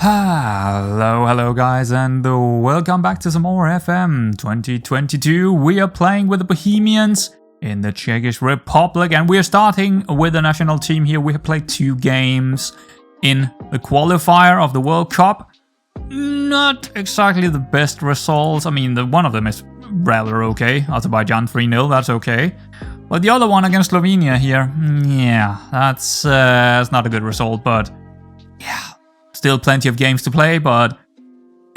Hello guys, and welcome back to some more FM22. We are playing with the Bohemians in the Czech Republic, and we are starting with the national team here. We have played 2 games in the qualifier of the World Cup. Not exactly the best results. I mean, one of them is rather okay. Azerbaijan 3-0, that's okay. But the other one against Slovenia here, yeah, that's not a good result, but yeah. Still plenty of games to play, but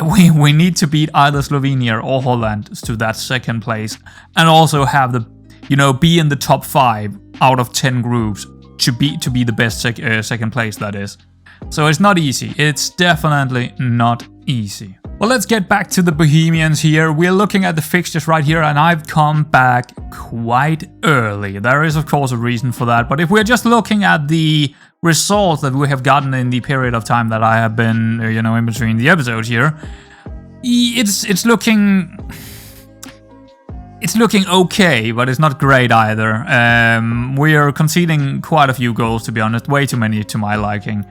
we need to beat either Slovenia or Holland to that second place, and also have the, be in the top 5 out of 10 groups to be the best second place, that is. So it's not easy. It's definitely not easy. Well, let's get back to the Bohemians here. We're looking at the fixtures right here, and I've come back quite early. There is, of course, a reason for that, but if we're just looking at the results that we have gotten in the period of time that I have been, in between the episodes here, it's looking okay, but it's not great either. We are conceding quite a few goals, to be honest, way too many to my liking.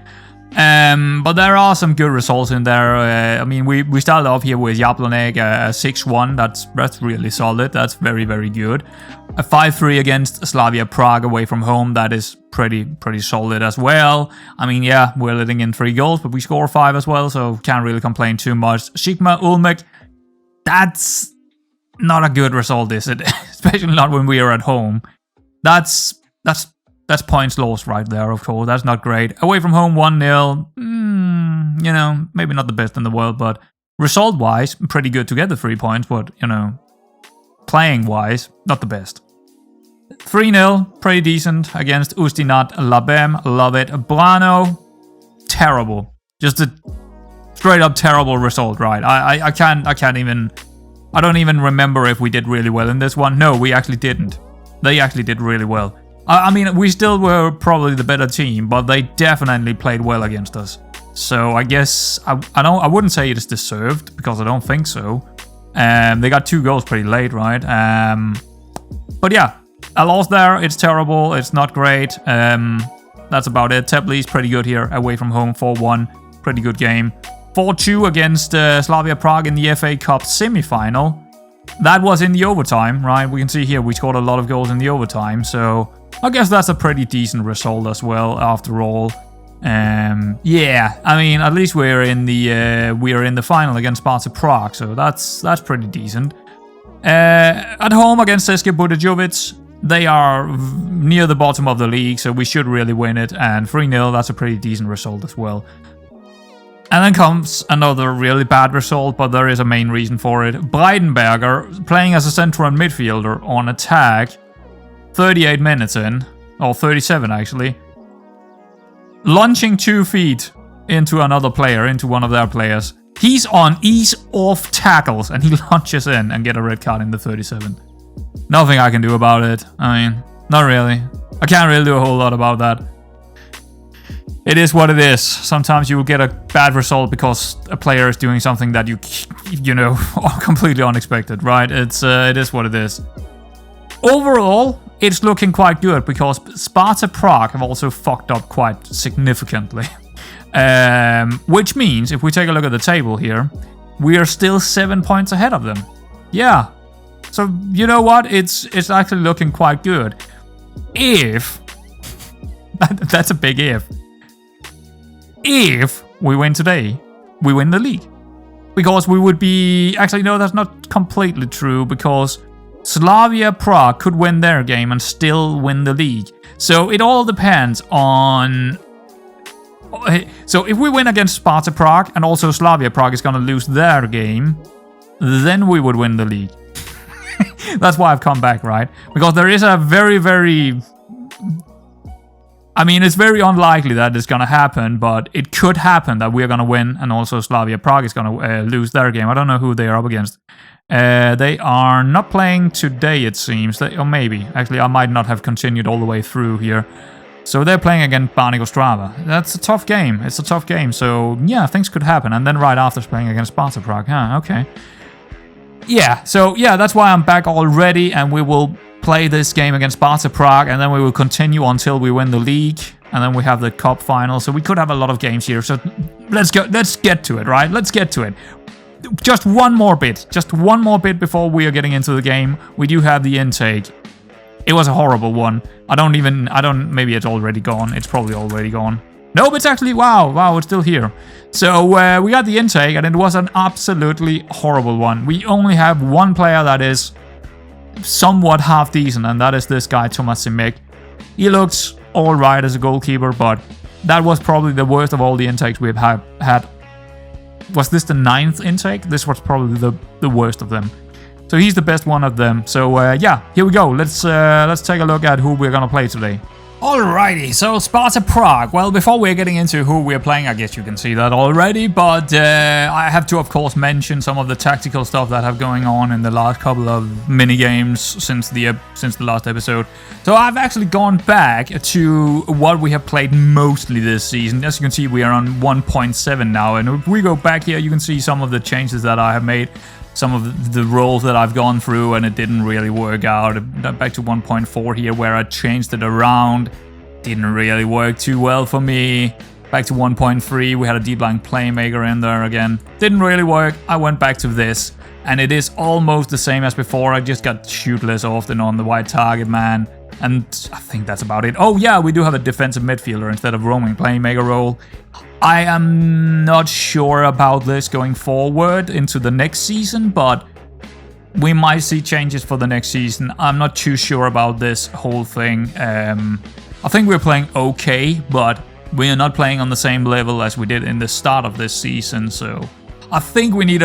But there are some good results in there. I mean, we started off here with Jablonec, 6-1. That's really solid. That's very, very good. A 5-3 against Slavia Prague away from home. That is pretty solid as well. I mean, yeah, we're letting in 3 goals, but we score 5 as well, so can't really complain too much. Sigma Ulmek, that's not a good result, is it? Especially not when we are at home. That's points lost right there, of course. That's not great. Away from home, 1-0. Maybe not the best in the world, but result-wise, pretty good to get the 3 points, but, playing-wise, not the best. 3-0, pretty decent against Ustinat Labem. Love it. Brano, terrible. Just a straight-up terrible result, right? I don't even remember if we did really well in this one. No, we actually didn't. They actually did really well. I mean, we still were probably the better team, but they definitely played well against us. So I guess I wouldn't say it is deserved, because I don't think so. They got 2 goals pretty late, right? But yeah, a loss there. It's terrible. It's not great. That's about it. Teplice pretty good here, away from home, 4-1. Pretty good game. 4-2 against Slavia Prague in the FA Cup semi-final. That was in the overtime, right? We can see here we scored a lot of goals in the overtime, so I guess that's a pretty decent result as well, after all. Yeah, I mean, at least we're in the final against Sparta Prague, so that's pretty decent. At home against CSKA Budějovic, they are near the bottom of the league, so we should really win it. And 3-0, that's a pretty decent result as well. And then comes another really bad result, but there is a main reason for it. Breidenberger, playing as a central midfielder on attack, 38 minutes in, or 37 actually, launching 2 feet into another player, into one of their players. He's on ease-off tackles, and he launches in and get a red card in the 37. Nothing I can do about it. I mean, not really. I can't really do a whole lot about that. It is what it is. Sometimes you will get a bad result because a player is doing something that are completely unexpected, right? It is what it is. Overall, it's looking quite good because Sparta Prague have also fucked up quite significantly. Which means, if we take a look at the table here, we are still 7 points ahead of them. Yeah. So, you know what? It's actually looking quite good. If... that's a big if. If we win today, we win the league. Because we would be... Actually, no, that's not completely true, because Slavia Prague could win their game and still win the league. So it all depends on... So if we win against Sparta Prague, and also Slavia Prague is going to lose their game, then we would win the league. That's why I've come back, right? Because there is a very, very... I mean, it's very unlikely that it's going to happen, but it could happen that we're going to win, and also Slavia Prague is going to lose their game. I don't know who they are up against. They are not playing today, it seems. Or maybe. Actually, I might not have continued all the way through here. So they're playing against Baník Ostrava. That's a tough game. It's a tough game. So, yeah, things could happen. And then right after, playing against Sparta Prague. Huh, okay. Yeah, so, yeah, that's why I'm back already, and we will play this game against Sparta Prague, and then we will continue until we win the league, and then we have the cup final, so we could have a lot of games here. So let's get to it, right? Let's get to it. Just one more bit before we are getting into the game. We do have the intake. It was a horrible one. Maybe it's already gone. It's probably already gone. Nope, it's actually, wow, it's still here. So we got the intake, and it was an absolutely horrible one. We only have one player that is somewhat half decent, and that is this guy, Thomas Simic. He looks alright as a goalkeeper, but that was probably the worst of all the intakes we've had. Was this the 9th intake? This was probably the worst of them. So he's the best one of them. So yeah, here we go. Let's take a look at who we're gonna play today. Alrighty, so Sparta Prague. Well, before we're getting into who we're playing, I guess you can see that already, but I have to, of course, mention some of the tactical stuff that have going on in the last couple of mini-games since the last episode. So I've actually gone back to what we have played mostly this season. As you can see, we are on 1.7 now, and if we go back here, you can see some of the changes that I have made. Some of the roles that I've gone through, and it didn't really work out. Back to 1.4 here, where I changed it around. Didn't really work too well for me. Back to 1.3, we had a deep line playmaker in there again. Didn't really work. I went back to this, and it is almost the same as before. I just got shoot less often on the wide target man, and I think that's about it. Oh yeah, we do have a defensive midfielder instead of roaming playmaker role. I am not sure about this going forward into the next season, but we might see changes for the next season. I'm not too sure about this whole thing. I think we're playing okay, but we are not playing on the same level as we did in the start of this season, so I think we need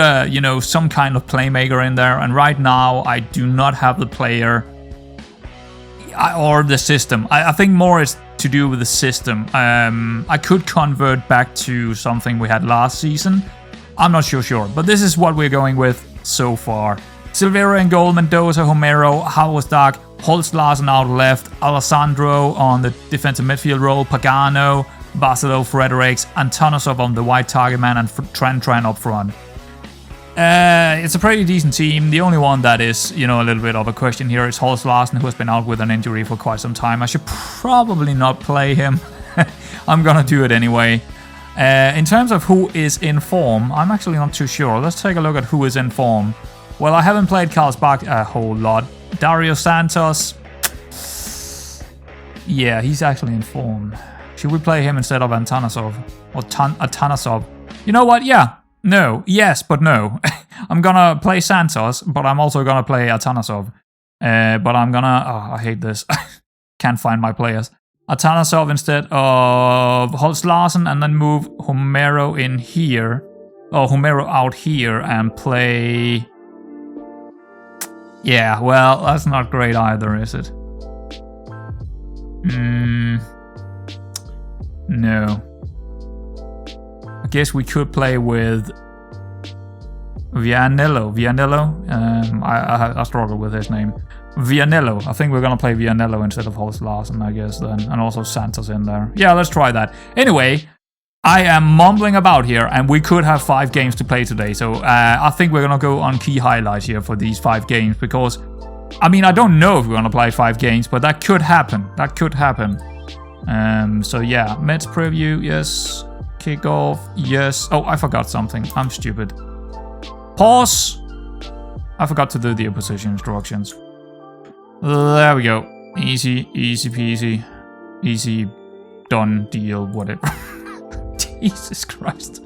some kind of playmaker in there, and right now I do not have the player or the system. I think more is to do with the system. I could convert back to something we had last season. I'm not sure, but this is what we're going with so far. Silveira in goal, Mendoza, Homero, Halvstak, Holst Larsen out left, Alessandro on the defensive midfield role, Pagano, Barcelo, Fredericks, Antonosov on the wide target man, and Tran up front. It's a pretty decent team. The only one that is, a little bit of a question here is Holst Larsen, who has been out with an injury for quite some time. I should probably not play him. I'm gonna do it anyway. In terms of who is in form, I'm actually not too sure. Let's take a look at who is in form. Well, I haven't played Karlsbach a whole lot. Dario Santos. Yeah, he's actually in form. Should we play him instead of Antanasov? Or Atanasov? You know what? Yeah. No. Yes, but no. I'm gonna play Santos, but I'm also gonna play Atanasov. But I'm gonna... Oh, I hate this. Can't find my players. Atanasov instead of Holst Larsen, and then move Homero in here. Oh, Homero out here and play... Yeah, well, that's not great either, is it? No. I guess we could play with Vianello. I struggle with his name. Vianello. I think we're gonna play Vianello instead of Holst Larsen, I guess, then. And also Santos in there. Yeah, let's try that. Anyway, I am mumbling about here, and we could have 5 games to play today. So I think we're gonna go on key highlights here for these 5 games, because, I mean, I don't know if we're gonna play 5 games, but that could happen. That could happen. So yeah, Mets preview, yes. Kickoff, yes. Oh, I forgot something. I'm stupid. Pause. I forgot to do the opposition instructions. There we go. Easy, easy peasy. Easy, done, deal, whatever. Jesus Christ.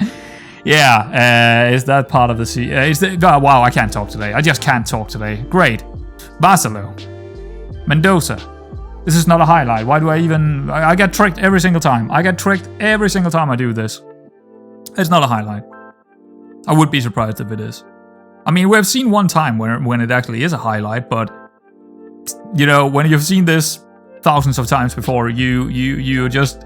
Yeah, is that part of the... oh, wow, I can't talk today. I just can't talk today. Great. Barcelo. Mendoza. This is not a highlight. Why do I even... I get tricked every single time. I get tricked every single time I do this. It's not a highlight. I would be surprised if it is. I mean, we've seen one time when it actually is a highlight, but... when you've seen this thousands of times before, you just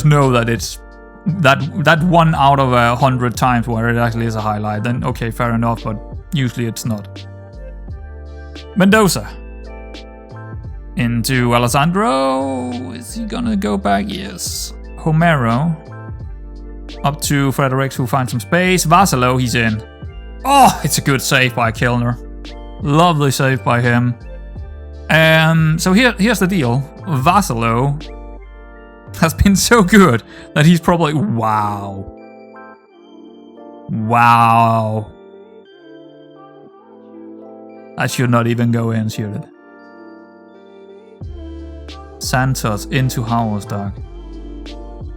know that it's... That 1 out of 100 times where it actually is a highlight, then okay, fair enough, but usually it's not. Mendoza. Into Alessandro. Is he gonna go back? Yes. Homero. Up to Fredericks, who finds some space. Barcelo, he's in. Oh, it's a good save by Kilner. Lovely save by him. So here's the deal. Barcelo has been so good that he's probably... Wow. Wow. That should not even go in, should it? Santos into Halmstad.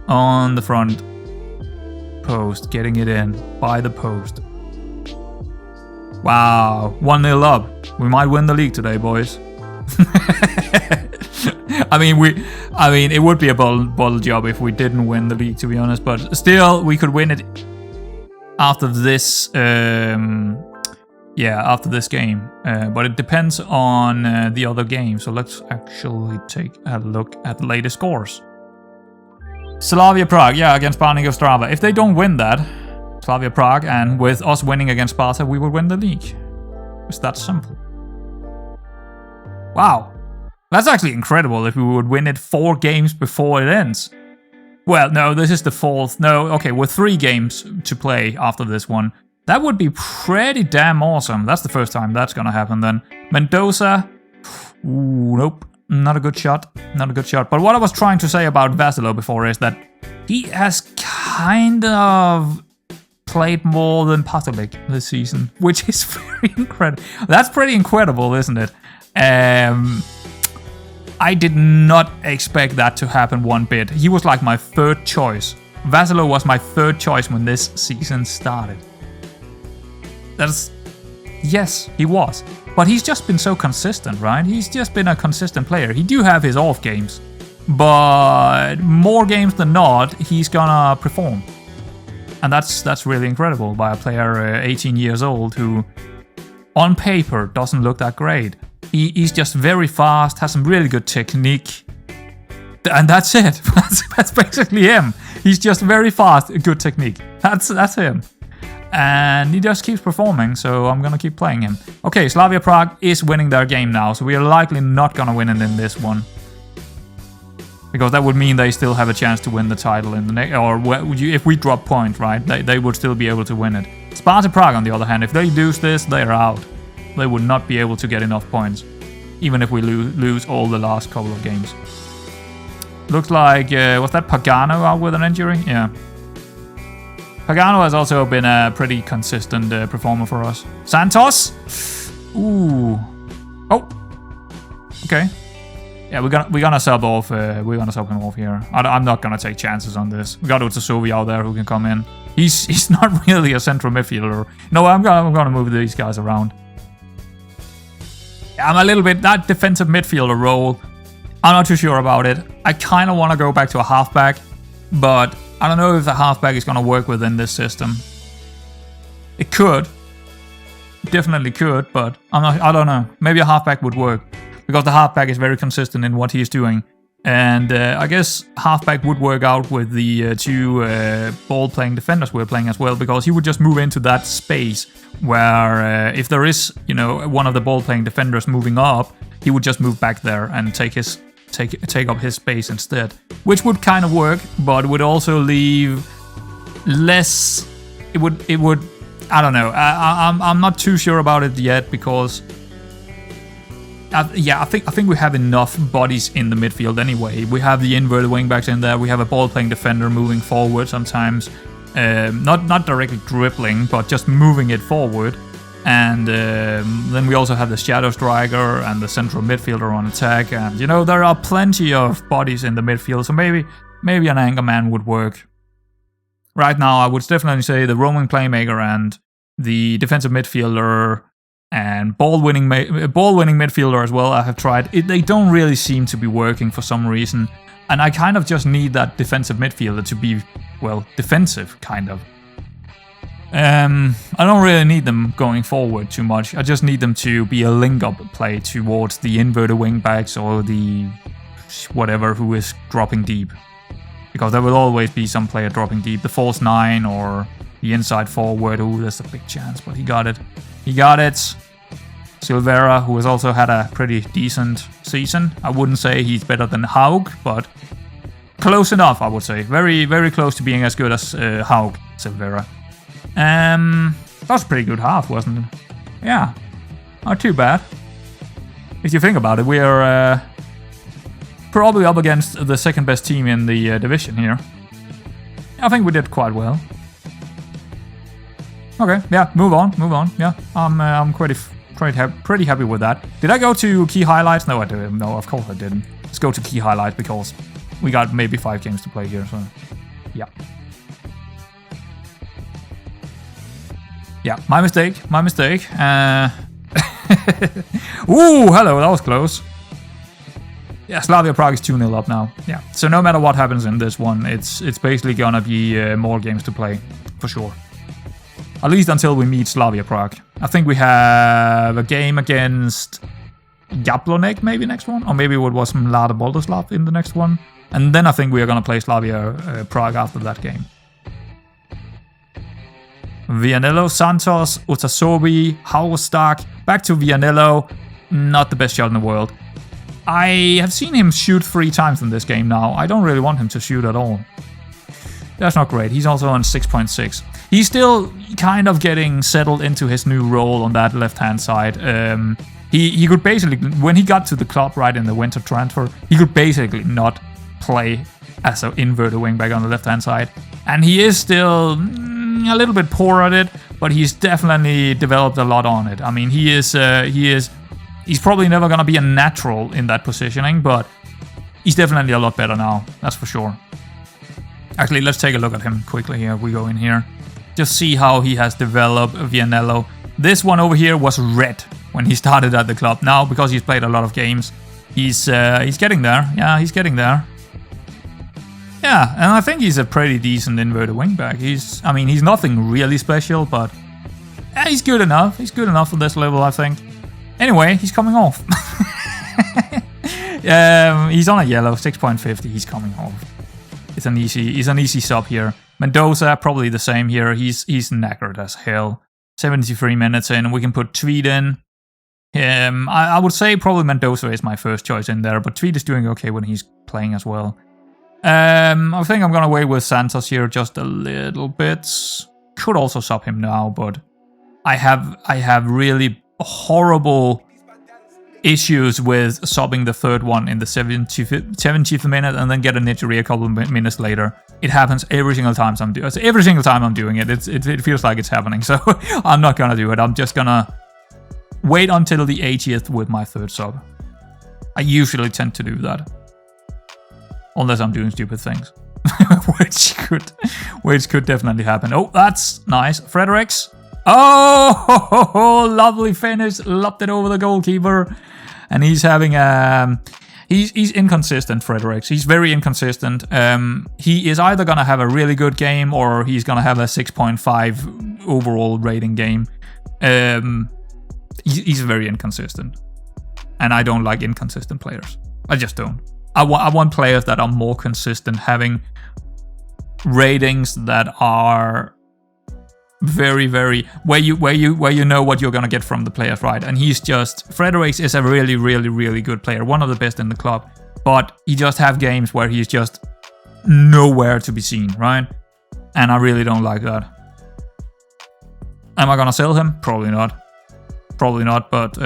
On the front post, getting it in by the post. Wow, 1-0 up. We might win the league today, boys. I mean, it would be a bottle job if we didn't win the league, to be honest. But still, we could win it after this. After this game. But it depends on the other game. So let's actually take a look at the latest scores. Slavia Prague, against Spartak Ostrava. If they don't win that, Slavia Prague, and with us winning against Sparta, we would win the league. It's that simple. Wow. That's actually incredible if we would win it 4 games before it ends. Well, no, this is the 4th. No, okay, with 3 games to play after this one. That would be pretty damn awesome. That's the first time that's gonna happen then. Mendoza. Ooh, nope. Not a good shot. Not a good shot. But what I was trying to say about Vasilo before is that he has kind of played more than Patolik this season, which is very incredible. That's pretty incredible, isn't it? I did not expect that to happen one bit. He was like my 3rd choice. Vasilo was my 3rd choice when this season started. Yes, he was. But he's just been so consistent, right? He's just been a consistent player. He do have his off games. But more games than not, he's gonna perform. And that's really incredible by a player 18 years old who, on paper, doesn't look that great. He's just very fast, has some really good technique. And that's it. That's basically him. He's just very fast, good technique. That's him. And he just keeps performing, so I'm gonna keep playing him. Okay, Slavia Prague is winning their game now, so we are likely not gonna win it in this one. Because that would mean they still have a chance to win the title in the next, or if we drop point, right, they would still be able to win it. Sparta Prague, on the other hand, if they lose this, they're out. They would not be able to get enough points, even if we lose all the last couple of games. Looks like, was that Pagano out with an injury? Yeah. Pagano has also been a pretty consistent performer for us. Santos? Ooh. Oh. Okay. Yeah, we're gonna sub off. We're gonna sub him off here. I'm not gonna take chances on this. We got Utsusovi out there who can come in. He's not really a central midfielder. No, I'm gonna move these guys around. I'm a little bit that defensive midfielder role. I'm not too sure about it. I kind of want to go back to a halfback, but I don't know if the halfback is going to work within this system. It could. Definitely could, but I don't know. Maybe a halfback would work, because the halfback is very consistent in what he's doing. And I guess halfback would work out with the 2 ball-playing defenders we're playing as well, because he would just move into that space where if there is, one of the ball-playing defenders moving up, he would just move back there and take up his space instead, which would kind of work, but would also leave less. It would. I don't know. I'm not too sure about it yet, because I think we have enough bodies in the midfield anyway. We have the inverted wingbacks in there. We have a ball-playing defender moving forward sometimes, not directly dribbling, but just moving it forward. And then we also have the shadow striker and the central midfielder on attack. And there are plenty of bodies in the midfield, so maybe an anchorman would work. Right now, I would definitely say the roaming playmaker and the defensive midfielder and ball-winning midfielder as well. I have tried. They don't really seem to be working for some reason, and I kind of just need that defensive midfielder to be, well, defensive, kind of. I don't really need them going forward too much. I just need them to be a link-up play towards the inverted wingbacks or the whatever who is dropping deep. Because there will always be some player dropping deep. The false 9 or the inside forward. Ooh, there's a big chance, but he got it. He got it. Silvera, who has also had a pretty decent season. I wouldn't say he's better than Haug, but close enough, I would say. Very, very close to being as good as Haug, Silvera. That was a pretty good half, wasn't it? Yeah, not too bad. If you think about it, we are probably up against the second best team in the division here. I think we did quite well. Okay, yeah, move on. Yeah, I'm pretty happy with that. Did I go to key highlights? No, I didn't. No, of course I didn't. Let's go to key highlights because we got maybe 5 games to play here, so yeah. Yeah, my mistake. Ooh, hello, that was close. Yeah, Slavia Prague is 2-0 up now. Yeah, so no matter what happens in this one, it's basically gonna be more games to play, for sure. At least until we meet Slavia Prague. I think we have a game against Jablonec maybe next one, or maybe it was Mlada Boleslav in the next one. And then I think we are gonna play Slavia Prague after that game. Vianello, Santos, Utasobi, Haustak, back to Vianello. Not the best shot in the world. I have seen him shoot 3 times in this game now. I don't really want him to shoot at all. That's not great. He's also on 6.6. He's still kind of getting settled into his new role on that left-hand side. He could basically, when he got to the club right in the winter transfer, he could basically not play as an inverted wingback on the left-hand side. And he is still a little bit poor at it, but he's definitely developed a lot on it. I mean, he's probably never going to be a natural in that positioning, but he's definitely a lot better now. That's for sure. Actually, let's take a look at him quickly here. We go in here. Just see how he has developed, Vianello. This one over here was red when he started at the club. Now, because he's played a lot of games, he's getting there. Yeah, he's getting there. Yeah, and I think he's a pretty decent inverted wingback. He's nothing really special, but yeah, he's good enough. He's good enough for this level, I think. Anyway, he's coming off. He's on a yellow, 6.50. He's coming off. It's an easy sub here. Mendoza, probably the same here. He's knackered as hell. 73 minutes in. We can put Tweed in. I would say probably Mendoza is my first choice in there, but Tweed is doing okay when he's playing as well. I think I'm gonna wait with Santos here just a little bit. Could also sub him now, but I have really horrible issues with subbing the third one in the 70th minute and then get an injury a couple of minutes later. It happens every single time I'm doing it. It feels like it's happening, so I'm not gonna do it. I'm just gonna wait until the 80th with my third sub. I usually tend to do that. Unless I'm doing stupid things. which could definitely happen. Oh, that's nice. Fredericks. Oh, lovely finish. Lobbed it over the goalkeeper. And he's having he's inconsistent, Fredericks. He's very inconsistent. He is either going to have a really good game or he's going to have a 6.5 overall rating game. He's very inconsistent. And I don't like inconsistent players. I just don't. I want players that are more consistent, having ratings that are very, very where you know what you're gonna get from the players, right? And Fredericks is a really, really, really good player, one of the best in the club, but he just have games where he's just nowhere to be seen, right? And I really don't like that. Am I gonna sell him? Probably not, but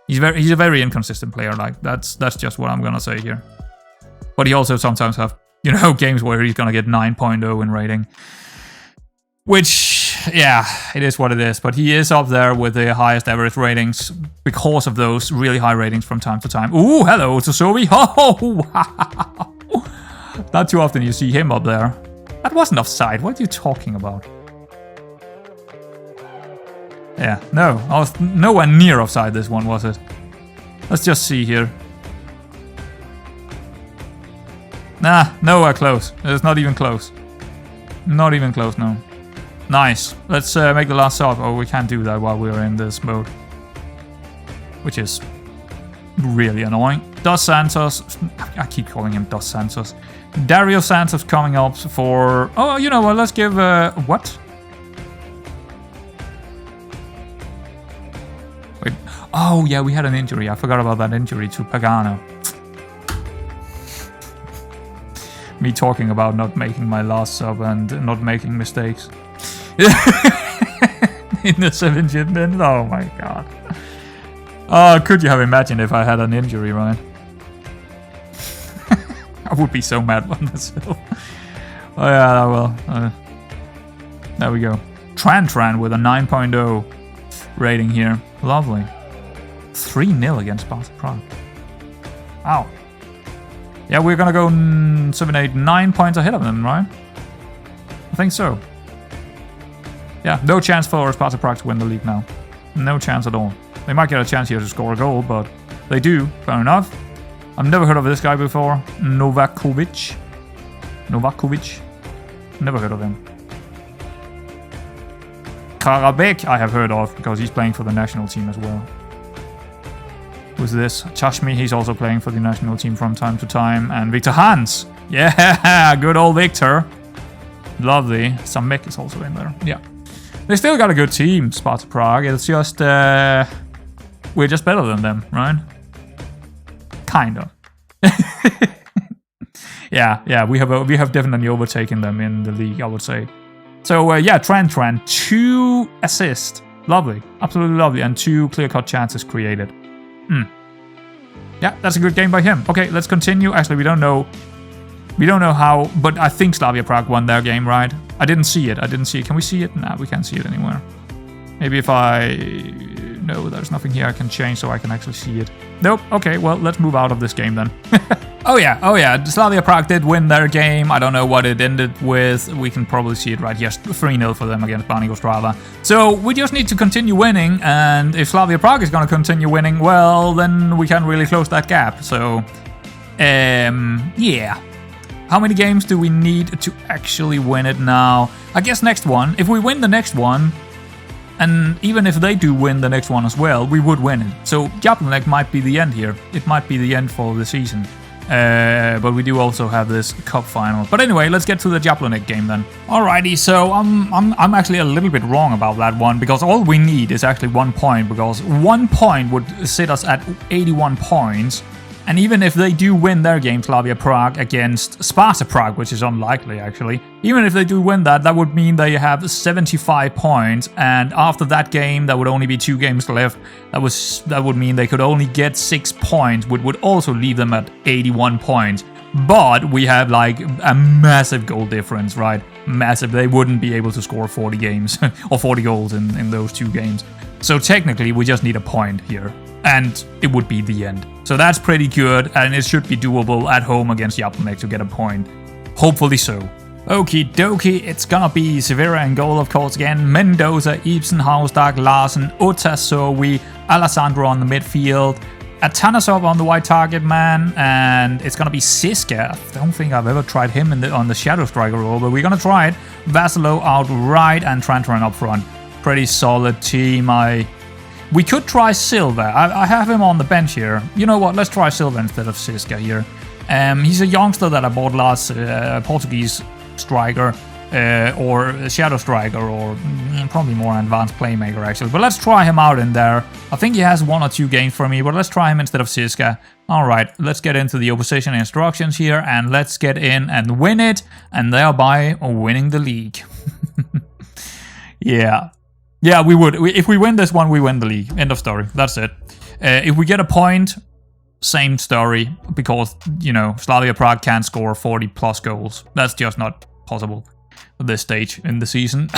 he's a very inconsistent player. Like that's just what I'm gonna say here. But he also sometimes have games where he's gonna get 9.0 in rating, which yeah, it is what it is. But he is up there with the highest average ratings because of those really high ratings from time to time. Ooh, hello, Tsusobi. Oh wow! Not too often you see him up there. That wasn't offside. What are you talking about? Yeah, no, I was nowhere near offside this one, was it? Let's just see here. Nah, nowhere close. It's not even close. Not even close, no. Nice. Let's make the last sub. Oh, we can't do that while we're in this mode. Which is really annoying. Dos Santos. I keep calling him Dos Santos. Dario Santos coming up for... Oh, you know what? Let's give... what? Wait. Oh, yeah, we had an injury. I forgot about that injury to Pagano. Me talking about not making my last sub and not making mistakes. In the 70th minute? Oh my god. Oh, could you have imagined if I had an injury, right? I would be so mad on myself. Oh yeah, well. There we go. Tran with a 9.0 rating here. Lovely. 3-0 against Sparta Prague. Wow. Yeah, we're gonna go 7, 8, 9 points ahead of them, right? I think so. Yeah, no chance for Sparta Prague to win the league now. No chance at all. They might get a chance here to score a goal, but they do. Fair enough. I've never heard of this guy before. Novakovic. Never heard of him. Karabek I have heard of, because he's playing for the national team as well. Who's this? Chashmi, he's also playing for the national team from time to time. And Victor Hans. Yeah, good old Victor. Lovely. Samek is also in there. Yeah. They still got a good team, Sparta Prague. It's just, we're just better than them, right? Kind of. yeah, we have definitely overtaken them in the league, I would say. So, yeah, Tran, 2 assists. Lovely. Absolutely lovely. And 2 clear-cut chances created. Yeah, that's a good game by him. Okay, let's continue. Actually, we don't know how, but I think Slavia Prague won their game, right? I didn't see it. Can we see it? Nah, we can't see it anywhere. Maybe if no, there's nothing here I can change so I can actually see it. Nope. Okay, well, let's move out of this game then. Oh yeah. Slavia Prague did win their game. I don't know what it ended with. We can probably see it right here. 3-0 for them against Banja Ostrava. So we just need to continue winning, and if Slavia Prague is going to continue winning, well, then we can't really close that gap. So, yeah. How many games do we need to actually win it now? I guess next one. If we win the next one, and even if they do win the next one as well, we would win it. So Jablonec might be the end here. It might be the end for the season. But we do also have this cup final. But anyway, let's get to the Jablonec game then. Alrighty, so I'm actually a little bit wrong about that one, because all we need is actually 1 point, because 1 point would sit us at 81 points. And even if they do win their game, Slavia Prague, against Sparta Prague, which is unlikely actually, even if they do win that, that would mean they have 75 points, and after that game, there would only be 2 games left. That would mean they could only get 6 points, which would also leave them at 81 points. But we have like a massive goal difference, right? Massive. They wouldn't be able to score 40 games or 40 goals in those 2 games. So technically, we just need a point here, and it would be the end. So that's pretty good, and it should be doable at home against Jablonec to get a point. Hopefully so. Okie dokie, it's gonna be Severa in goal, of course, again. Mendoza, Ibsen, Hausdag, Larsen, Otasowi, Alessandro on the midfield, Atanasov on the white target man, and it's gonna be Siska. I don't think I've ever tried him on the shadow striker role, but we're gonna try it. Vasilo out right and Trantran up front. Pretty solid team. We could try Silva. I have him on the bench here. You know what? Let's try Silva instead of Siska here. He's a youngster that I bought last, Portuguese striker, or shadow striker, or probably more advanced playmaker actually. But let's try him out in there. I think he has 1 or 2 games for me, but let's try him instead of Siska. Alright, let's get into the opposition instructions here, and let's get in and win it, and thereby winning the league. Yeah, we would. If we win this one, we win the league. End of story. That's it. If we get a point, same story, because, you know, Slavia Prague can't score 40 plus goals. That's just not possible at this stage in the season.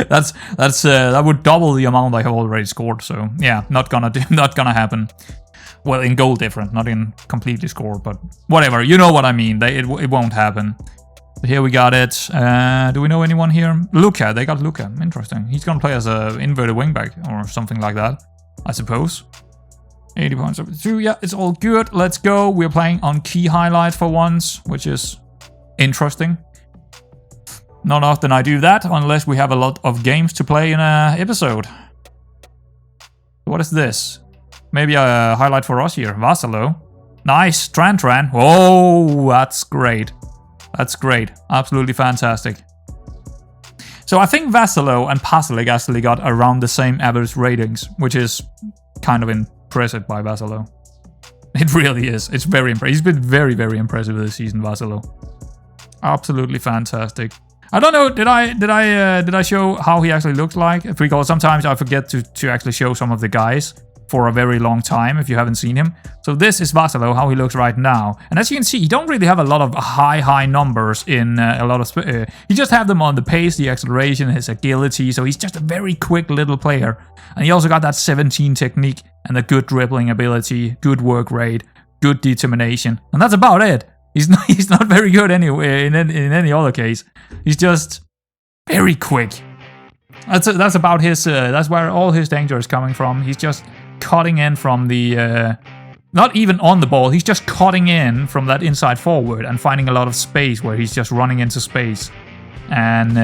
That would double the amount I have already scored. So yeah, not gonna happen. Well, in goal different, not in completely scored, but whatever. You know what I mean. It won't happen. Here we got it. Do we know anyone here? Luca, they got Luca. Interesting. He's gonna play as a inverted wingback or something like that, I suppose. 80 points over 2. Yeah, it's all good. Let's go. We're playing on key highlights for once, which is interesting. Not often I do that, unless we have a lot of games to play in an episode. What is this? Maybe a highlight for us here. Vasilo. Nice. Tran. Oh, that's great. That's great. Absolutely fantastic. So I think Vasilo and Pasalic actually got around the same average ratings, which is kind of impressive by Vasilo. It really is. It's very impressive. He's been very, very impressive this season, Vasilo. Absolutely fantastic. I don't know, did I show how he actually looks like? Because sometimes I forget to actually show some of the guys. for a very long time if you haven't seen him. So this is Vasilo, how he looks right now. And as you can see, he don't really have a lot of high numbers in a lot of... he just have them on the pace, the acceleration, his agility. So he's just a very quick little player. And he also got that 17 technique and the good dribbling ability, good work rate, good determination. And that's about it. He's not very good anyway in any other case. He's just very quick. That's about his. That's where all his danger is coming from. He's just cutting in from the. Not even on the ball. He's just cutting in from that inside forward and finding a lot of space where he's just running into space, and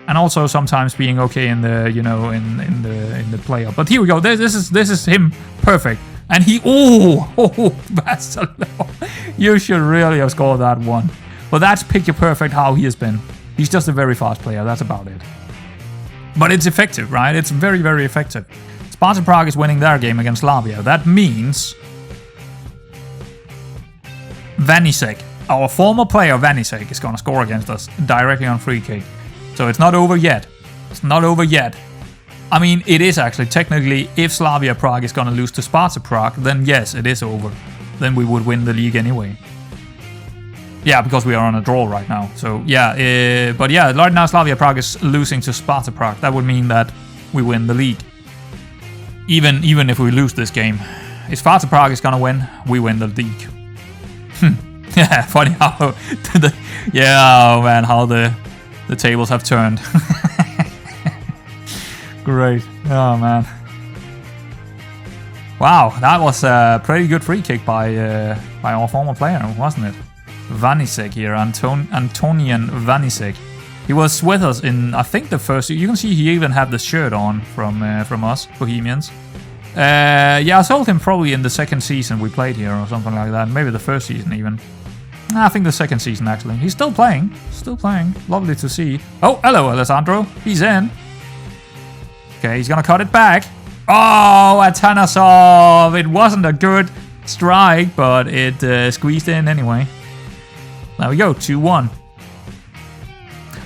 also sometimes being okay in the in the play up. But here we go. This is him perfect. And he, Vasilo. You should really have scored that one. But that's picture perfect how he has been. He's just a very fast player, that's about it. But it's effective, right? It's very, very effective. Sparta Prague is winning their game against Slavia. That means Vanisek, our former player Vanisek, is going to score against us directly on free kick. So it's not over yet. It's not over yet. I mean, it is actually, technically, if Slavia Prague is going to lose to Sparta Prague, then yes, it is over. Then we would win the league anyway. Yeah, because we are on a draw right now. So, yeah, but yeah, right now Slavia Prague is losing to Sparta Prague. That would mean that we win the league. Even if we lose this game. If Sparta Prague is going to win, we win the league. Yeah, funny how how the tables have turned. Great. Oh, man. Wow, that was a pretty good free kick by our former player, wasn't it? Vanisek here, Antonian Vanisek. He was with us in, I think, the first... You can see he even had the shirt on from us, Bohemians. Yeah, I sold him probably in the second season we played here or something like that. Maybe the first season even. I think the second season, actually. He's still playing. Still playing. Lovely to see. Oh, hello, Alessandro. He's in. Okay, he's gonna cut it back. Oh, Atanasov! It wasn't a good strike, but it squeezed in anyway. There we go, 2-1.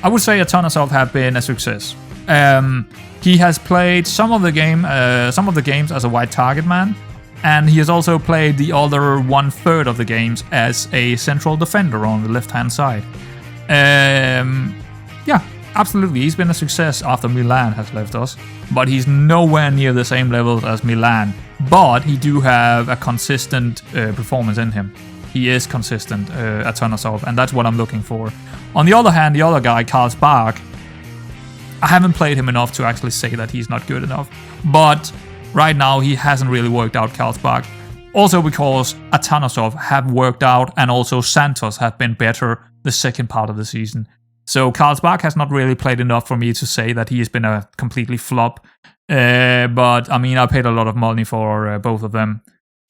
I would say Atanasov have been a success. He has played some of the games as a wide target man, and he has also played the other 1/3 of the games as a central defender on the left-hand side. Yeah. Absolutely, he's been a success after Milan has left us, but he's nowhere near the same level as Milan. But he do have a consistent performance in him. He is consistent, Atanasov, and that's what I'm looking for. On the other hand, the other guy, Karlsbach, I haven't played him enough to actually say that he's not good enough. But right now, he hasn't really worked out, Karlsbach. Also because Atanasov have worked out, and also Santos have been better the second part of the season. So Karlsbach has not really played enough for me to say that he has been a completely flop. But, I mean, I paid a lot of money for both of them.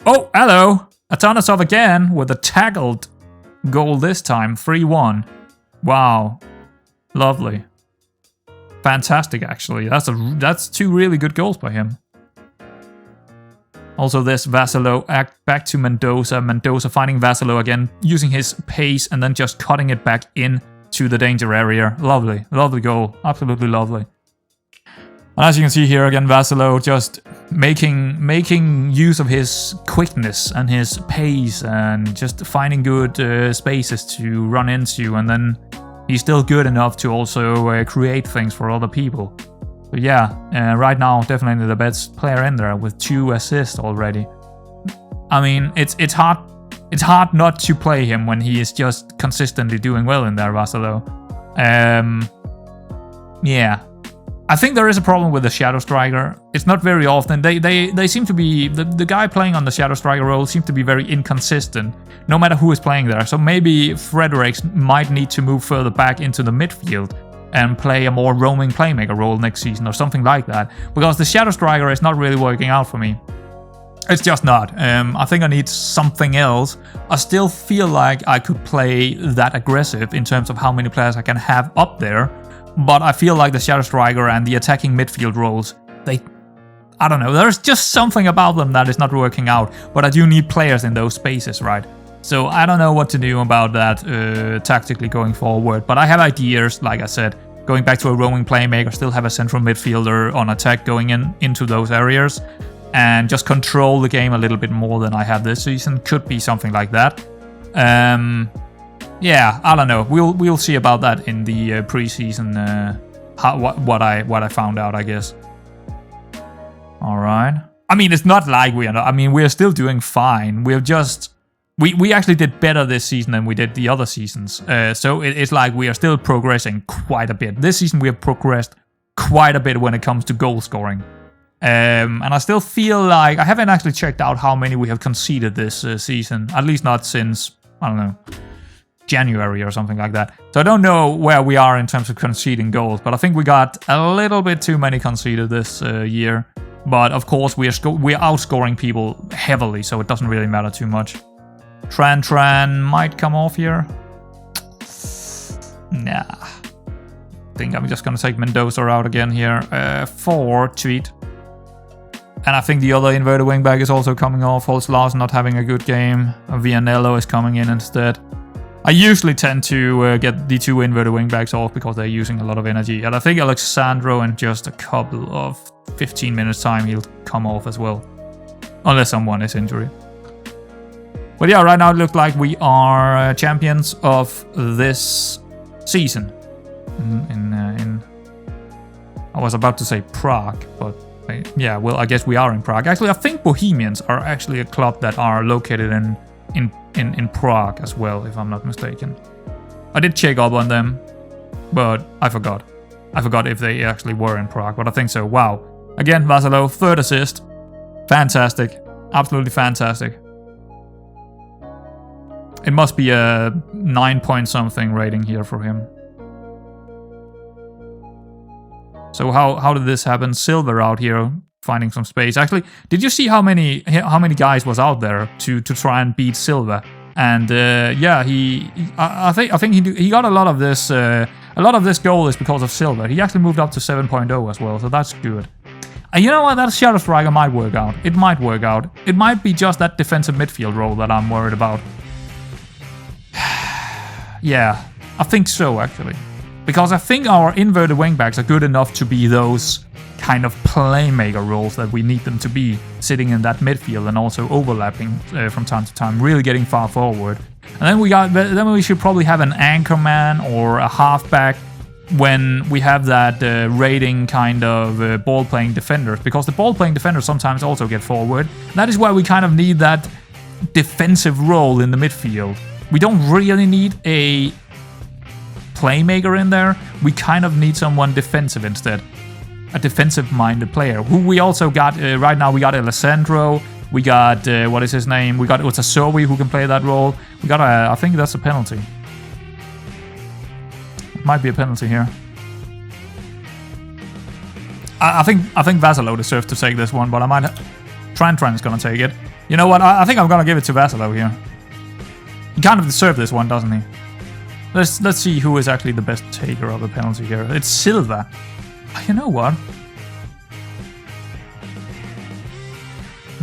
Oh, hello! Atanasov again with a tackled goal this time. 3-1. Wow. Lovely. Fantastic, actually. That's two really good goals by him. Also this Vasilo back to Mendoza. Mendoza finding Vasilo again, using his pace and then just cutting it back in to the danger area. Lovely. Lovely goal. Absolutely lovely. And as you can see here again, Vasilo just making use of his quickness and his pace and just finding good spaces to run into, and then he's still good enough to also create things for other people. So yeah, right now definitely the best player in there with 2 assists already. I mean, it's hard not to play him when he is just consistently doing well in there, Vasilo. Yeah. I think there is a problem with the Shadow Striker. It's not very often. They seem to be... The guy playing on the Shadow Striker role seems to be very inconsistent, no matter who is playing there. So maybe Fredericks might need to move further back into the midfield and play a more roaming playmaker role next season or something like that. Because the Shadow Striker is not really working out for me. It's just not. I think I need something else. I still feel like I could play that aggressive in terms of how many players I can have up there. But I feel like the Shadow Striker and the attacking midfield roles, I don't know, there's just something about them that is not working out. But I do need players in those spaces, right? So I don't know what to do about that tactically going forward. But I have ideas, like I said, going back to a roaming playmaker, still have a central midfielder on attack going into those areas. and just control the game a little bit more than I have this season. Could be something like that. Yeah, I don't know. We'll see about that in the preseason. What I found out, I guess. All right. I mean, it's not like we are not. I mean, we are still doing fine. We're just we actually did better this season than we did the other seasons. So it's like we are still progressing quite a bit. This season we have progressed quite a bit when it comes to goal scoring. And I still feel like I haven't actually checked out how many we have conceded this season. At least not since, I don't know, January or something like that. So I don't know where we are in terms of conceding goals, but I think we got a little bit too many conceded this year. But of course we are outscoring people heavily, so it doesn't really matter too much. Tran might come off here. Nah. I think I'm just gonna take Mendoza out again here for Tweet. And I think the other inverted wingback is also coming off. Holtz Larsen not having a good game. Vianello is coming in instead. I usually tend to get the two inverted wingbacks off because they're using a lot of energy. And I think Alexandro in just a couple of 15 minutes time he'll come off as well. Unless someone is injured. But yeah, right now it looks like we are champions of this season. I was about to say Prague, but yeah, well, I guess we are in Prague. Actually, I think Bohemians are actually a club that are located in Prague as well, if I'm not mistaken. I did check up on them, but I forgot. I forgot if they actually were in Prague, but I think so. Wow. Again, Vasilo, third assist. Fantastic. Absolutely fantastic. It must be a 9 point something rating here for him. So how did this happen? Silver out here finding some space. Actually, did you see how many guys was out there to try and beat Silva? And yeah, I think he got a lot of this. A lot of this goal is because of Silva. He actually moved up to 7.0 as well, so that's good. And you know what? That shadow striker might work out. It might work out. It might be just that defensive midfield role that I'm worried about. Yeah, I think so actually. Because I think our inverted wingbacks are good enough to be those kind of playmaker roles that we need them to be, sitting in that midfield and also overlapping from time to time, really getting far forward. And then we should probably have an anchor man or a halfback when we have that raiding kind of ball-playing defenders, because the ball-playing defenders sometimes also get forward. That is why we kind of need that defensive role in the midfield. We don't really need a playmaker in there. We kind of need someone defensive instead. A defensive-minded player, who we also got right now. We got Alessandro. We got, what is his name? We got Utasowi, who can play that role. We got I think that's a penalty. It might be a penalty here. I think Vasilo deserves to take this one, but I might... Tran's gonna take it. You know what? I think I'm gonna give it to Vasilo here. He kind of deserved this one, doesn't he? Let's see who is actually the best taker of the penalty here. It's Silva. You know what?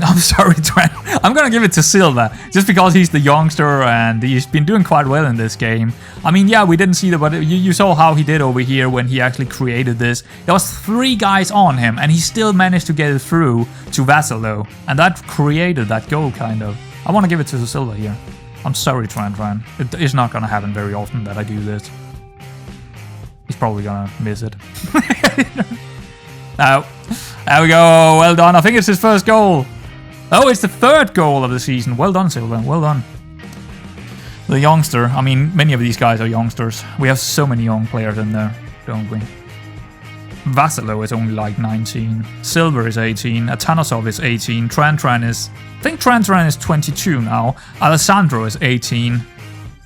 I'm sorry, Trent. I'm gonna give it to Silva, just because he's the youngster and he's been doing quite well in this game. I mean, yeah, we didn't see that, but you saw how he did over here when he actually created this. There was 3 guys on him, and he still managed to get it through to Vasilo, and that created that goal, kind of. I want to give it to Silva here. I'm sorry, Tran. It is not gonna happen very often that I do this. He's probably gonna miss it. Now, there we go. Well done. I think it's his first goal. Oh, it's the 3rd goal of the season. Well done, Silva. Well done. The youngster. I mean, many of these guys are youngsters. We have so many young players in there, don't we? Vasilo is only like 19. Silver is 18. Atanosov is 18. Tran is... I think Tran is 22 now. Alessandro is 18.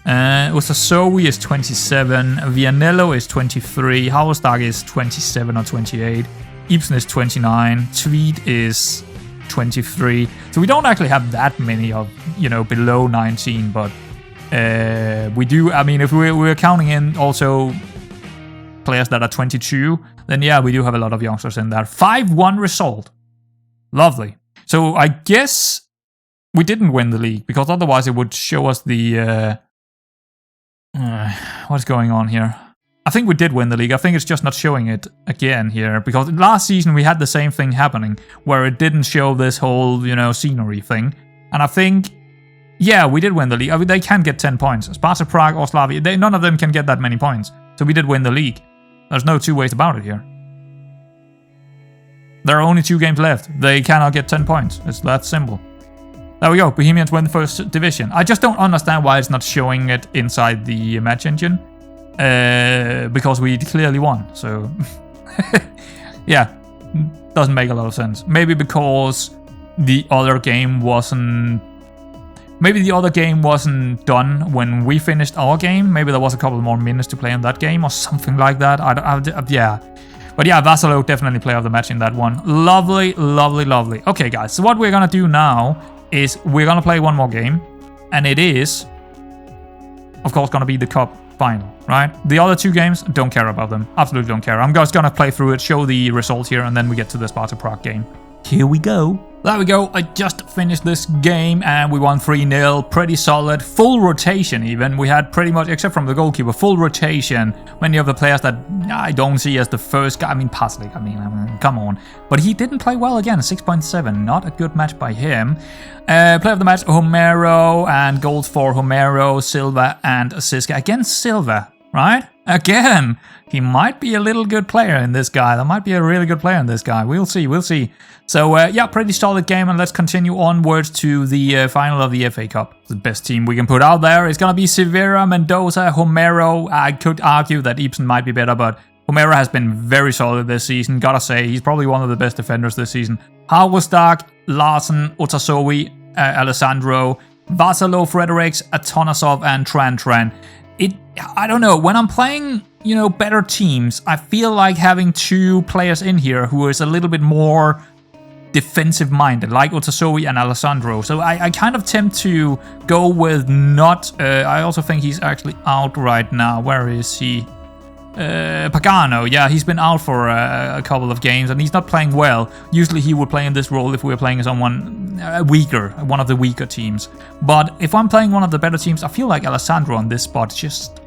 Usasowi is 27. Vianello is 23. Hausdag is 27 or 28. Ibsen is 29. Tweed is 23. So we don't actually have that many of, below 19, but we do. I mean, if we're counting in also players that are 22, then yeah, we do have a lot of youngsters in there. 5-1 result. Lovely. So I guess we didn't win the league, because otherwise it would show us the... what's going on here? I think we did win the league. I think it's just not showing it again here. Because last season we had the same thing happening. Where it didn't show this whole, you know, scenery thing. And I think, yeah, we did win the league. I mean, they can get 10 points. Sparta Prague or Slavia, none of them can get that many points. So we did win the league. There's no two ways about it here. There are only 2 games left. They cannot get 10 points. It's that simple. There we go. Bohemians win the first division. I just don't understand why it's not showing it inside the match engine. Because we clearly won. So, yeah. Doesn't make a lot of sense. Maybe because the other game wasn't... Maybe the other game wasn't done when we finished our game. Maybe there was a couple more minutes to play in that game or something like that. Yeah. But yeah, Vasilo definitely player of the match in that one. Lovely, lovely, lovely. Okay, guys. So what we're going to do now is we're going to play one more game. And it is, of course, going to be the cup final, right? The other 2 games, don't care about them. Absolutely don't care. I'm just going to play through it, show the results here, and then we get to the Sparta Prague game. Here we go. There we go. I just finished this game and we won 3-0. Pretty solid. Full rotation even. We had pretty much, except from the goalkeeper, full rotation. Many of the players that I don't see as the first guy. I mean, Paslik, I mean, come on. But he didn't play well again. 6.7. Not a good match by him. Player of the match, Homero. And goals for Homero, Silva, and Siska. Again, Silva, right? Again. He might be a little good player in this guy. There might be a really good player in this guy. We'll see, we'll see. So, yeah, pretty solid game. And let's continue onwards to the final of the FA Cup. The best team we can put out there is going to be Severa, Mendoza, Homero. I could argue that Ibsen might be better, but Homero has been very solid this season. Gotta say, he's probably one of the best defenders this season. Halvorstad, Larsen, Otasowi, Alessandro, Vasilo, Fredericks, Atonasov, and Tran. I don't know, when I'm playing, you know, better teams, I feel like having 2 players in here who is a little bit more defensive-minded, like Otasowi and Alessandro. So I kind of tend to go with not... I also think he's actually out right now. Where is he? Pagano, yeah, he's been out for a couple of games and he's not playing well. Usually he would play in this role if we were playing someone weaker, one of the weaker teams. But if I'm playing one of the better teams, I feel like Alessandro on this spot just...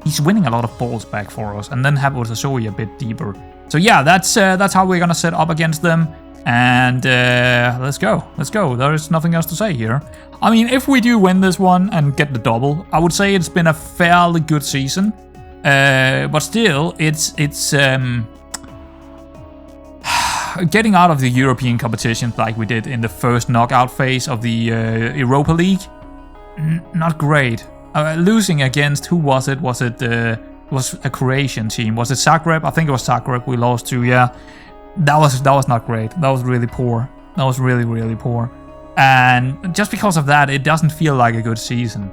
He's winning a lot of balls back for us and then have Otasowi a bit deeper. So yeah, that's how we're gonna set up against them. And let's go. There is nothing else to say here. I mean, if we do win this one and get the double, I would say it's been a fairly good season. But still, it's getting out of the European competitions like we did in the first knockout phase of the Europa League. Not great. Losing against, who was it? Was it was a Croatian team? Was it Zagreb? I think it was Zagreb we lost to, yeah. That was not great. That was really poor. That was really, really poor. And just because of that, it doesn't feel like a good season.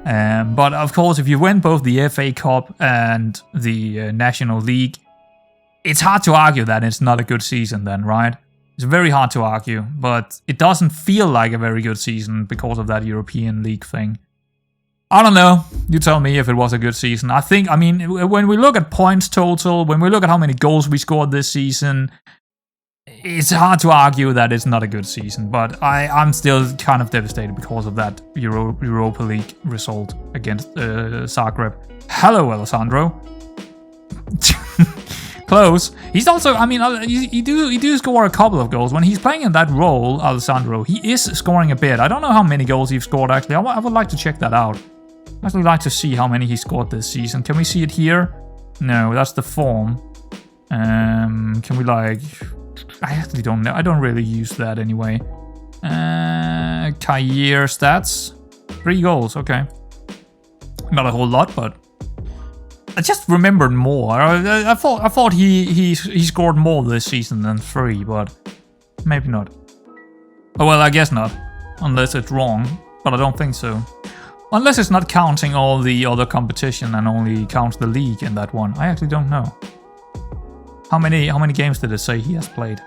But of course, if you win both the FA Cup and the National League, it's hard to argue that it's not a good season then, right? It's very hard to argue, but it doesn't feel like a very good season because of that European League thing. I don't know. You tell me if it was a good season. I mean, when we look at points total, when we look at how many goals we scored this season, it's hard to argue that it's not a good season. But I'm still kind of devastated because of that Europa League result against Zagreb. Hello, Alessandro. Close. He's also, I mean, he do score a couple of goals. When he's playing in that role, Alessandro, he is scoring a bit. I don't know how many goals he's scored, actually. I would like to check that out. I'd actually like to see how many he scored this season. Can we see it here? No, that's the form. Can we, like... I actually don't know. I don't really use that anyway. Career stats. 3 goals, okay. Not a whole lot, but... I just remembered more. I thought he scored more this season than 3, but maybe not. Oh well, I guess not, unless it's wrong. But I don't think so. Unless it's not counting all the other competition and only counts the league in that one. I actually don't know. How many games did it say he has played?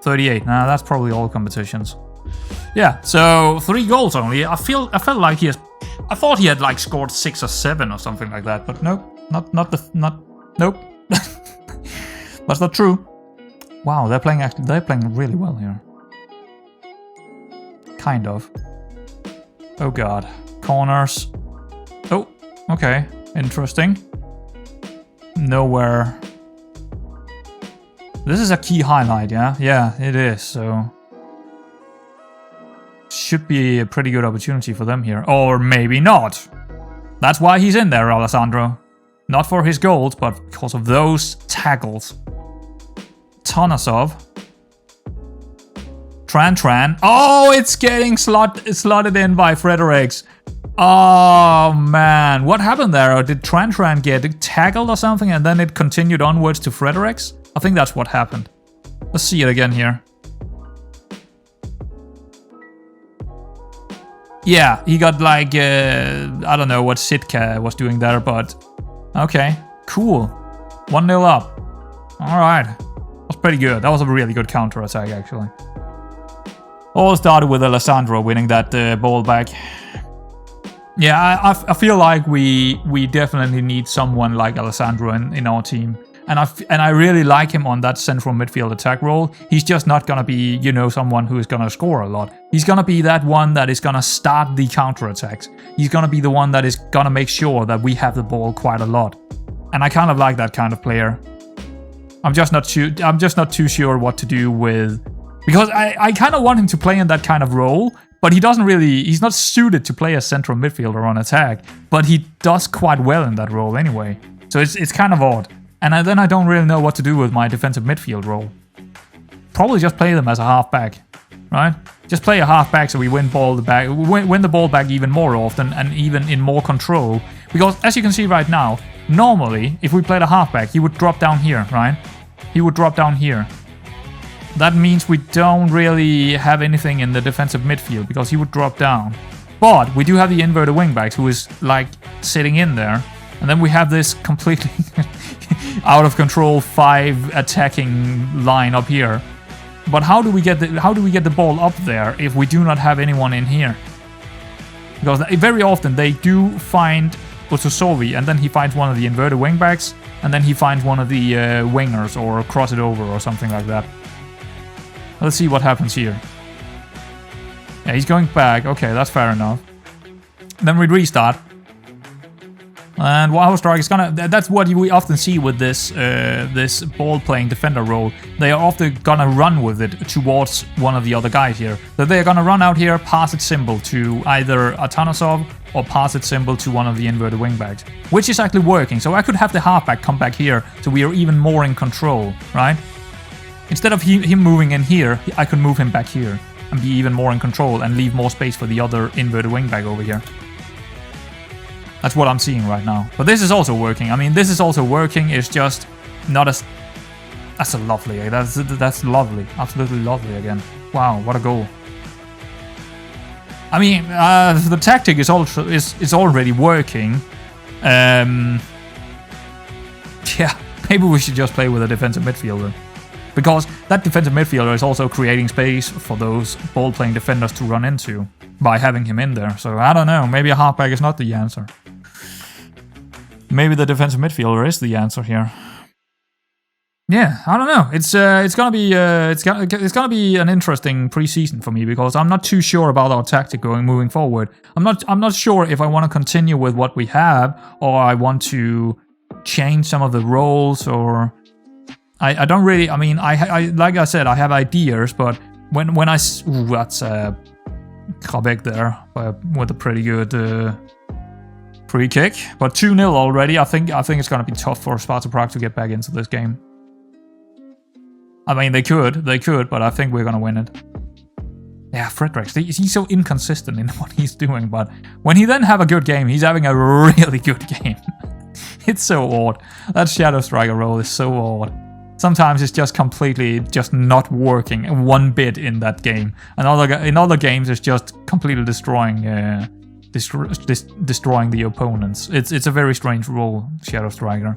38. Nah, that's probably all competitions. Yeah, so 3 goals only. I felt like he has. I thought he had like scored 6 or 7 or something like that, but nope, nope. That's not true. Wow, they're playing really well here. Kind of. Oh god, corners. Oh, okay. Interesting. Nowhere. This is a key highlight, yeah? Yeah, it is, so... Should be a pretty good opportunity for them here. Or maybe not. That's why he's in there, Alessandro. Not for his goals, but because of those tackles. Tanasov. Tran. Oh, it's getting slotted in by Fredericks. Oh, man. What happened there? Or did Tran get tackled or something and then it continued onwards to Fredericks? I think that's what happened. Let's see it again here. Yeah, he got like, I don't know what Sitka was doing there, but okay, cool. 1-0 up. All right, that's pretty good. That was a really good counter attack, actually. All started with Alessandro winning that ball back. Yeah, I feel like we definitely need someone like Alessandro in our team. And I really like him on that central midfield attack role. He's just not going to be, you know, someone who is going to score a lot. He's going to be that one that is going to start the counterattacks. He's going to be the one that is going to make sure that we have the ball quite a lot. And I kind of like that kind of player. I'm just not too sure what to do with... Because I kind of want him to play in that kind of role, but he's not suited to play as central midfielder on attack. But he does quite well in that role anyway. So it's kind of odd. And then I don't really know what to do with my defensive midfield role. Probably just play them as a halfback, right? Just play a halfback so we win the ball back even more often and even in more control. Because as you can see right now, normally if we played a halfback, he would drop down here, right? He would drop down here. That means we don't really have anything in the defensive midfield because he would drop down. But we do have the inverted wingbacks who is like sitting in there. And then we have this completely out of control 5 attacking line up here. But how do we get the ball up there if we do not have anyone in here? Because very often they do find Otosovi and then he finds one of the inverted wingbacks and then he finds one of the wingers or cross it over or something like that. Let's see what happens here. Yeah, he's going back. Okay, that's fair enough. Then we restart. And our strike is gonna... That's what we often see with this this ball-playing defender role. They are often gonna run with it towards one of the other guys here. So they're gonna run out here, pass it simple to either Atanasov or pass it simple to one of the inverted wingbacks. Which is actually working. So I could have the halfback come back here so we are even more in control, right? Instead of him moving in here, I could move him back here and be even more in control and leave more space for the other inverted wingback over here. That's what I'm seeing right now. But this is also working. I mean, this is also working. It's just not as... That's a lovely. That's lovely. Absolutely lovely again. Wow, what a goal. I mean, the tactic is also is already working. Yeah, maybe we should just play with a defensive midfielder. Because that defensive midfielder is also creating space for those ball-playing defenders to run into by having him in there. So I don't know. Maybe a halfback is not the answer. Maybe the defensive midfielder is the answer here. Yeah, I don't know. It's gonna be an interesting preseason for me because I'm not too sure about our tactic moving forward. I'm not sure if I want to continue with what we have or I want to change some of the roles or I don't really. I mean, I like I said, I have ideas, but when I that's Krabek there with a pretty good. Free kick, but 2-0 already. I think it's gonna be tough for Sparta Prague to get back into this game. I mean, they could, but I think we're gonna win it. Yeah, Fredericks, he's so inconsistent in what he's doing, but when he then have a good game, he's having a really good game. It's so odd. That shadow striker role is so odd. Sometimes it's just completely not working one bit in that game. In other games, it's just completely destroying the opponents. It's a very strange role, Shadow Striker.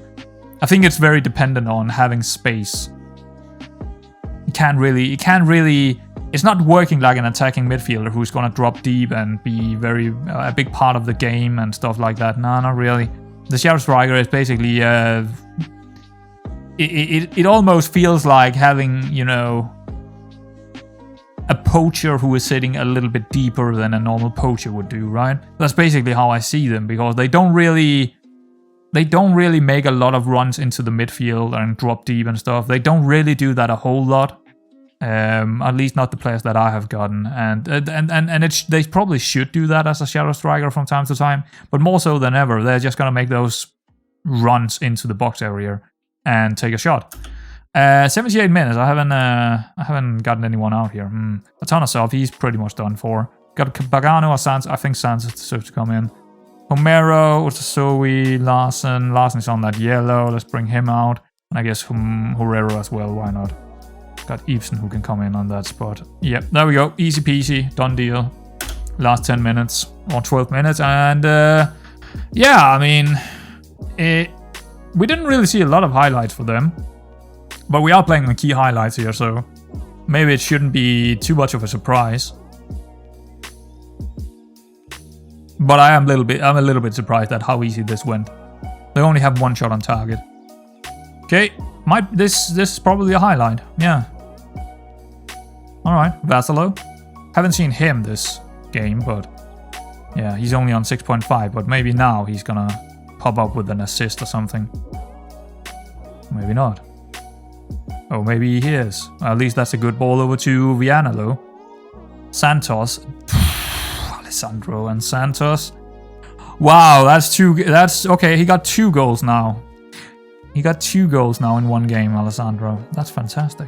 I think it's very dependent on having space. It can't really. It's not working like an attacking midfielder who's gonna drop deep and be a big part of the game and stuff like that. No, not really. The Shadow Striker is basically it almost feels like having, you know, a poacher who is sitting a little bit deeper than a normal poacher would do, right? That's basically how I see them, because they don't really they don't really make a lot of runs into the midfield and drop deep and stuff. They don't really do that a whole lot. At least not the players that I have gotten. And they probably should do that as a shadow striker from time to time. But more so than ever, they're just going to make those runs into the box area and take a shot. 78 minutes. I haven't gotten anyone out here. Atanasov, he's pretty much done for. Got Pagano or Sans. I think Sans deserves to come in. Homero, Utasowi, Larsen. Larsen's on that yellow. Let's bring him out. And I guess Herrera as well. Why not? Got Ibsen who can come in on that spot. Yep, there we go. Easy peasy. Done deal. Last 10 minutes or 12 minutes. And yeah, I mean, we didn't really see a lot of highlights for them. But we are playing the key highlights here, so maybe it shouldn't be too much of a surprise. But I'm a little bit surprised at how easy this went. They only have one shot on target. Okay, this is probably a highlight. Yeah. All right, Vasilo. Haven't seen him this game, but yeah, he's only on 6.5. But maybe now he's gonna pop up with an assist or something. Maybe not. Oh, maybe he is. At least that's a good ball over to Vianalo. Santos. Alessandro and Santos. Wow, that's okay. He got 2 goals now. He got 2 goals now in one game, Alessandro. That's fantastic.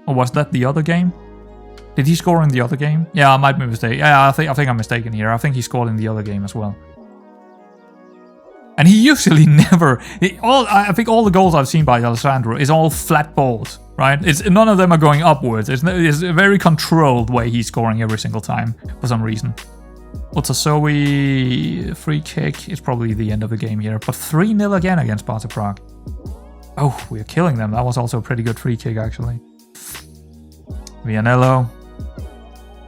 Or was that the other game? Did he score in the other game? Yeah, I might be mistaken. Yeah, I think I'm mistaken here. I think he scored in the other game as well. And he usually never... I think all the goals I've seen by Alessandro is all flat balls, right? None of them are going upwards. It's a very controlled way he's scoring every single time, for some reason. Otasowi, free kick. It's probably the end of the game here. But 3-0 again against Sparta Prague. Oh, we're killing them. That was also a pretty good free kick, actually. Vianello.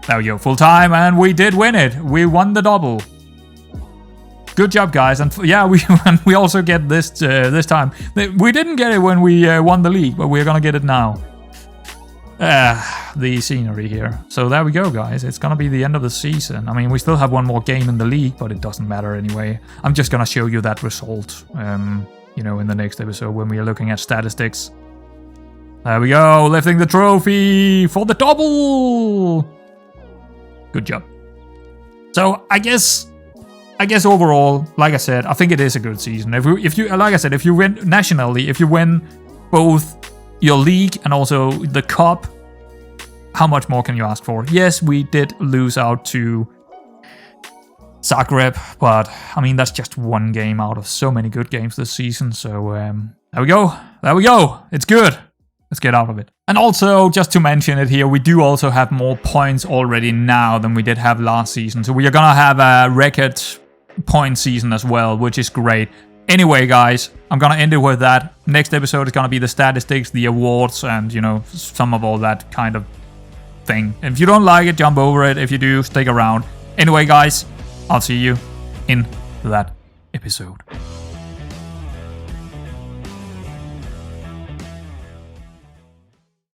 There we go, full time, and we did win it. We won the double. Good job, guys. And yeah, we also get this this time. We didn't get it when we won the league, but we're gonna get it now. The scenery here. So there we go, guys. It's gonna be the end of the season. I mean, we still have one more game in the league, but it doesn't matter anyway. I'm just gonna show you that result, you know, in the next episode when we are looking at statistics. There we go, lifting the trophy for the double. Good job. So I guess overall, like I said, I think it is a good season. If you like I said, if you win nationally, if you win both your league and also the cup, how much more can you ask for? Yes, we did lose out to Zagreb, but I mean that's just one game out of so many good games this season. So there we go. There we go. It's good. Let's get out of it. And also, just to mention it here, we do also have more points already now than we did have last season. So we are gonna have a record point season as well, which is great. Anyway, guys, I'm gonna end it with that. Next episode is gonna be the statistics, the awards, and, you know, some of all that kind of thing. If you don't like it, jump over it. If you do, stick around. Anyway, guys, I'll see you in that episode.